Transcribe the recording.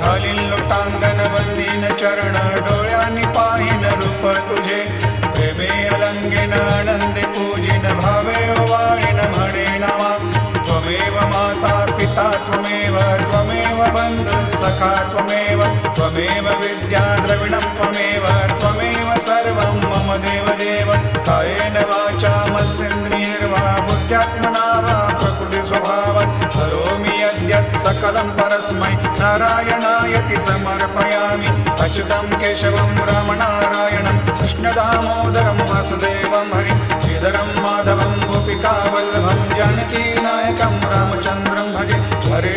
घालीन लोटांगण वंदीन चरण डोळ्यांनी पाहिन रूप तुझे प्रेमे अलंगेन आनंदे पूजिन भावे वाळीन म्हणे नामा त्वमेव माता पिता त्वमेव त्वमेव बंधु सखा त्वमेव त्वमेव विद्या द्रविणं त्वमेव त्वमेव सर्वं मम देव देव कायेन वाचा मनसेन्द्रियैर्वा बुद्ध्यात्मना वा प्रकृति स्वभावात् करोमि यद्यत् सकलं परस्मै नारायणायति समर्पयामि अच्युतं केशवं रामनारायणं कृष्णदामोदरं वासुदेवं हरिं श्रीधरं माधवं गोपिकावल्लभं जानकीनायकं रामचन्द्रं भजे हरे